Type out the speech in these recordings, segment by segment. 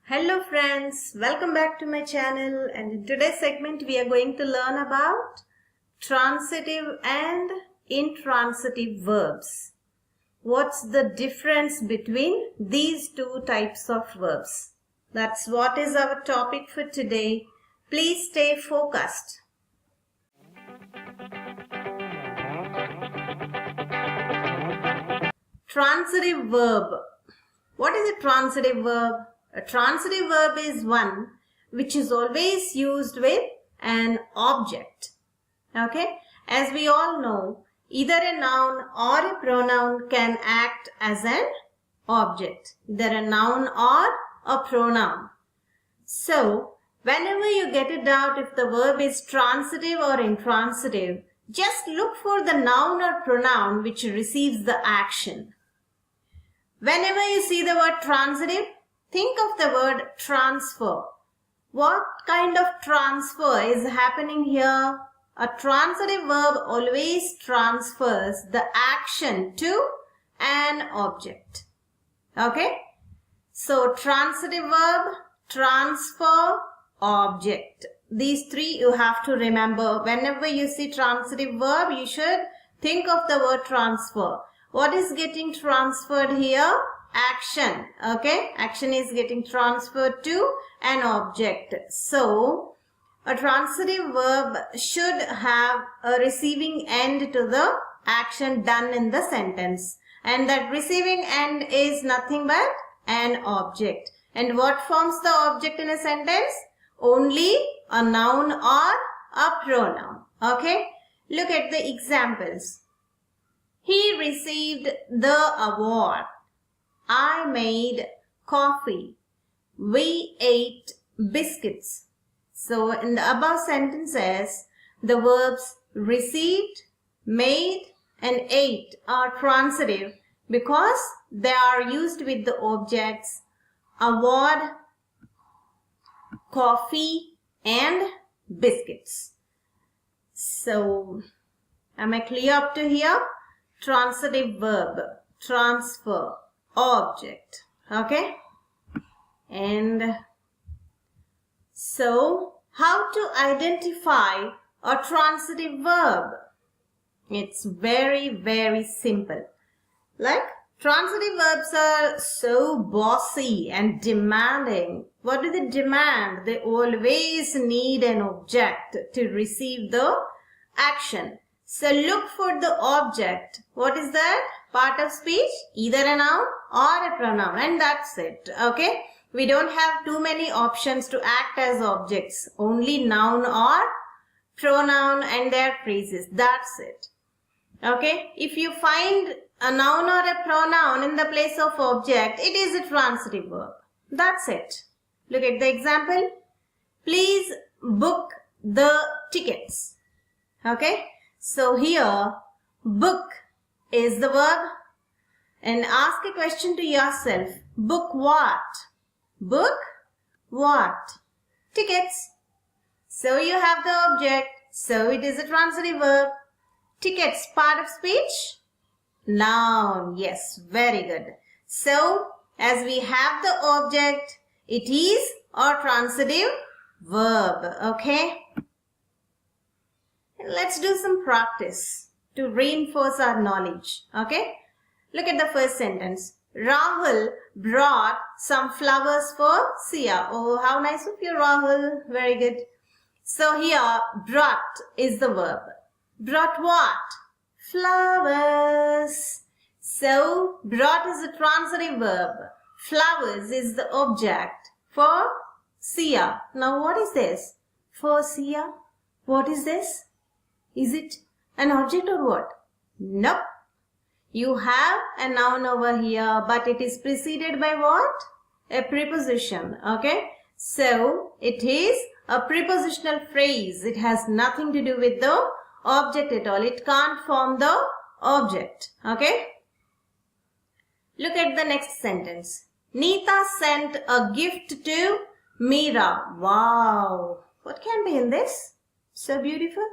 Hello friends, welcome back to my channel, and in today's segment we are going to learn about transitive and intransitive verbs. What's the difference between these two types of verbs? That's what is our topic for today. Please stay focused. Transitive verb. What is a transitive verb? A transitive verb is one which is always used with an object. Okay? As we all know, either a noun or a pronoun can act as an object. Either a noun or a pronoun. So, whenever you get a doubt if the verb is transitive or intransitive, just look for the noun or pronoun which receives the action. Whenever you see the word transitive, think of the word transfer. What kind of transfer is happening here? A transitive verb always transfers the action to an object. Okay? So, transitive verb, transfer, object. These three you have to remember. Whenever you see transitive verb, you should think of the word transfer. What is getting transferred here? Action. Okay, action is getting transferred to an object. So, a transitive verb should have a receiving end to the action done in the sentence. And that receiving end is nothing but an object. And what forms the object in a sentence? Only a noun or a pronoun. Okay, look at the examples. He received the award. I made coffee. We ate biscuits. So, in the above sentences, the verbs received, made and ate are transitive because they are used with the objects award, coffee and biscuits. So, am I clear up to here? Transitive verb, transfer, object. Okay? And so, how to identify a transitive verb? It's very simple. Like, transitive verbs are so bossy and demanding. What do they demand? They always need an object to receive the action. So look for the object. What is that? Part of speech? Either a noun or a pronoun, and that's it. Okay? We don't have too many options to act as objects. Only noun or pronoun and their phrases. That's it. Okay? If you find a noun or a pronoun in the place of object, it is a transitive verb. That's it. Look at the example. Please book the tickets. Okay? So here, book is the verb, and ask a question to yourself. Book what? Book what? Tickets. So you have the object. So it is a transitive verb. Tickets, part of speech? Noun. Yes, very good. So, as we have the object, it is a transitive verb. Okay? Let's do some practice to reinforce our knowledge. Okay? Look at the first sentence. Rahul brought some flowers for Sia. Oh, how nice of you, Rahul. Very good. So here, brought is the verb. Brought what? Flowers. So, brought is a transitive verb. Flowers is the object for Sia. Now, what is this? For Sia? What is this? Is it an object or what? Nope. You have a noun over here, but it is preceded by what? A preposition. Okay? So, it is a prepositional phrase. It has nothing to do with the object at all. It can't form the object. Okay? Look at the next sentence. Neeta sent a gift to Meera. Wow. What can be in this? So beautiful.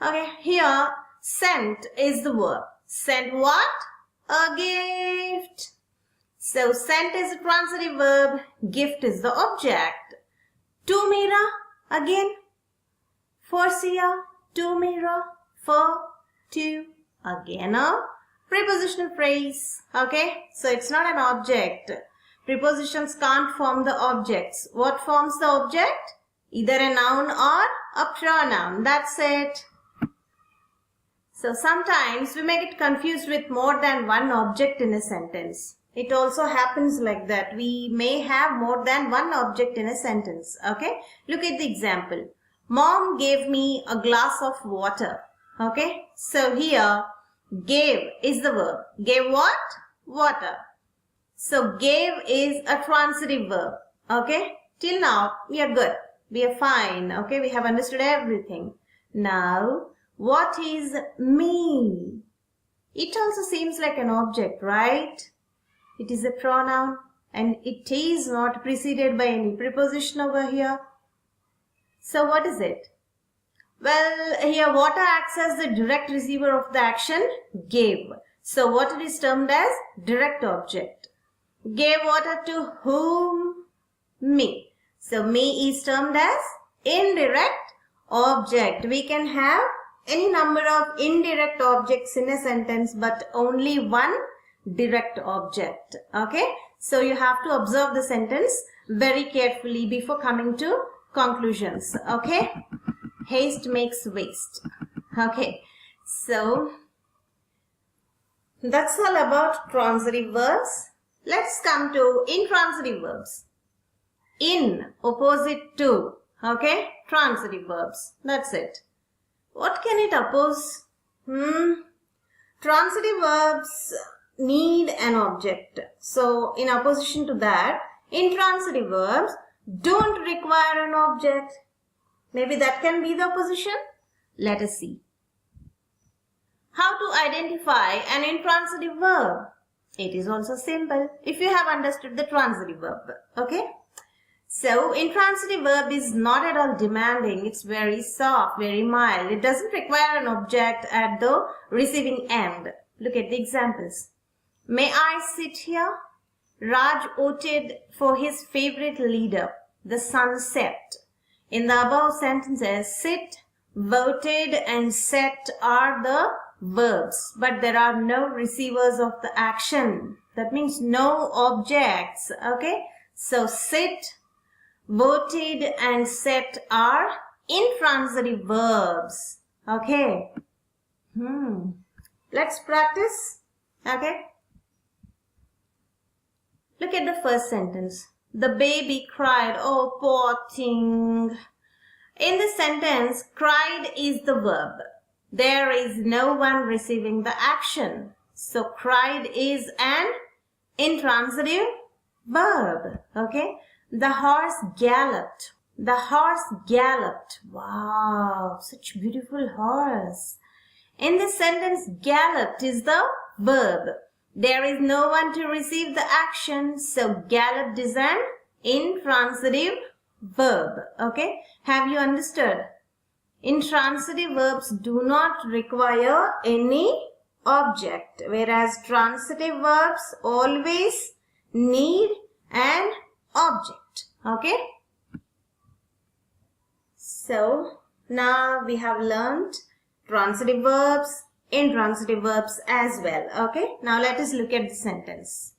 Okay, here sent is the verb. Sent what? A gift. So sent is a transitive verb, gift is the object. To Mira, again. For Sia, to Mira, for, to, again a prepositional phrase. Okay, so it's not an object. Prepositions can't form the objects. What forms the object? Either a noun or a pronoun. That's it. So sometimes we may get confused with more than one object in a sentence. It also happens like that. We may have more than one object in a sentence. Okay, look at the example. Mom gave me a glass of water. Okay, so here gave is the verb. Gave what? Water. So gave is a transitive verb. Okay, till now we are good. We are fine. Okay, we have understood everything. Now, what is me? It also seems like an object, right? It is a pronoun and it is not preceded by any preposition over here. So what is it? Well, here water acts as the direct receiver of the action gave. So what it is termed as direct object. Gave water to whom? Me. So me is termed as indirect object. We can have any number of indirect objects in a sentence, but only one direct object. Okay, so you have to observe the sentence very carefully before coming to conclusions. Okay, haste makes waste. Okay, so that's all about transitive verbs. Let's come to intransitive verbs. In, opposite to. Okay, transitive verbs. That's it. What can it oppose? Transitive verbs need an object. So in opposition to that, intransitive verbs don't require an object. Maybe that can be the opposition. Let us see. How to identify an intransitive verb? It is also simple if you have understood the transitive verb. Okay. So intransitive verb is not at all demanding. It's very soft, very mild. It doesn't require an object at the receiving end. Look at the examples. May I sit here? Raj voted for his favorite leader, the sunset. In the above sentences, sit, voted and set are the verbs, but there are no receivers of the action. That means no objects. Okay, so sit, voted and set are intransitive verbs. Okay, let's practice. Okay, look at the first sentence. The baby cried. Oh, poor thing. In this sentence, cried is the verb. There is no one receiving the action. So cried is an intransitive verb. Okay. The horse galloped. The horse galloped. Wow, such beautiful horse. In this sentence, galloped is the verb. There is no one to receive the action. So galloped is an intransitive verb. Okay. Have you understood? Intransitive verbs do not require any object, whereas transitive verbs always need an object. Okay. So now we have learned transitive verbs, intransitive verbs as well. Okay. Now let us look at the sentence.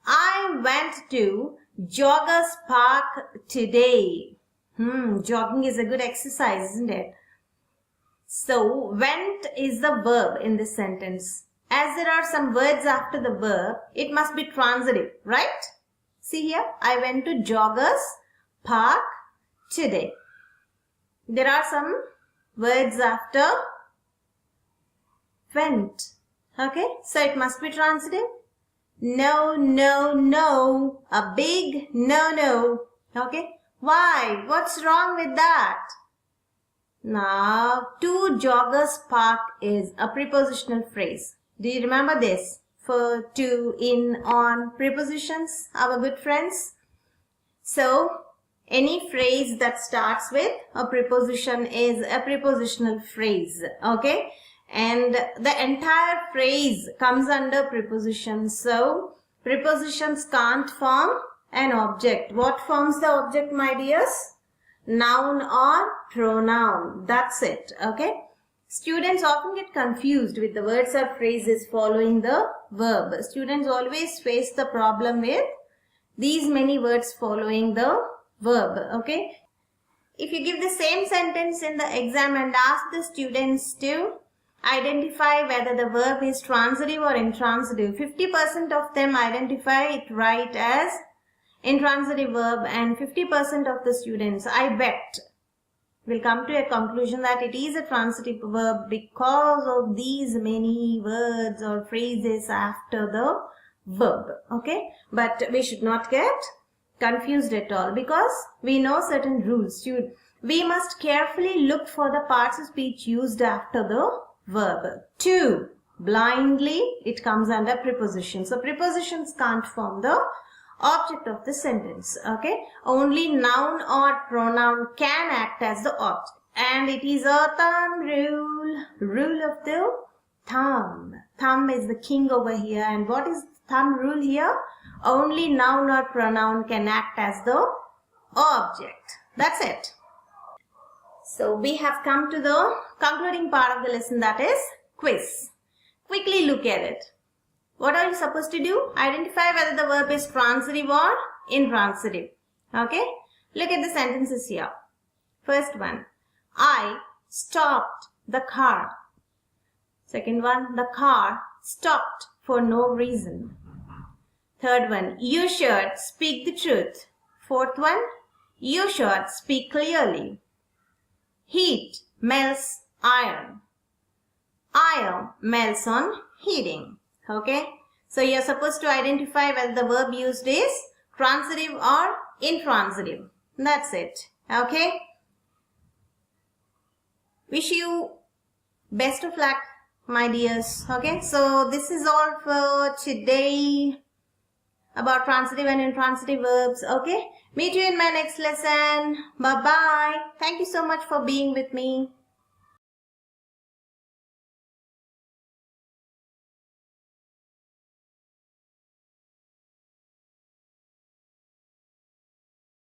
I went to Joggers Park today. Jogging is a good exercise, isn't it? So, went is the verb in this sentence. As there are some words after the verb, it must be transitive, right? See here, I went to Joggers Park today. There are some words after went. Okay, so it must be transitive. No, no, no. A big no, no. Okay. Why? What's wrong with that? Now, to Joggers Park is a prepositional phrase. Do you remember this? For, to, in, on, prepositions, our good friends. So, any phrase that starts with a preposition is a prepositional phrase. Okay? And the entire phrase comes under preposition. So, Prepositions can't form an object. What forms the object, my dears? Noun or pronoun. That's it. Okay. Students often get confused with the words or phrases following the verb. Students always face the problem with these many words following the verb. Okay. If you give the same sentence in the exam and ask the students to identify whether the verb is transitive or intransitive, 50% of them identify it right as intransitive verb, and 50% of the students, I bet, will come to a conclusion that it is a transitive verb because of these many words or phrases after the verb. Okay, but we should not get confused at all because we know certain rules. We must carefully look for the parts of speech used after the verb. 2. Blindly, it comes under preposition. So prepositions can't form the object of the sentence. Okay, only noun or pronoun can act as the object, and it is a thumb rule of the thumb. Thumb is the king over here, and what is thumb rule here? Only noun or pronoun can act as the object. That's it. So we have come to the concluding part of the lesson, that is quiz. Quickly look at it. What are you supposed to do? Identify whether the verb is transitive or intransitive. Okay? Look at the sentences here. First one, I stopped the car. Second one, the car stopped for no reason. Third one, you should speak the truth. Fourth one, you should speak clearly. Heat melts iron. Iron melts on heating. Okay, so you are supposed to identify whether the verb used is transitive or intransitive. That's it. Okay, wish you best of luck, my dears. Okay, so this is all for today about transitive and intransitive verbs. Okay, meet you in my next lesson. Bye bye. Thank you so much for being with me.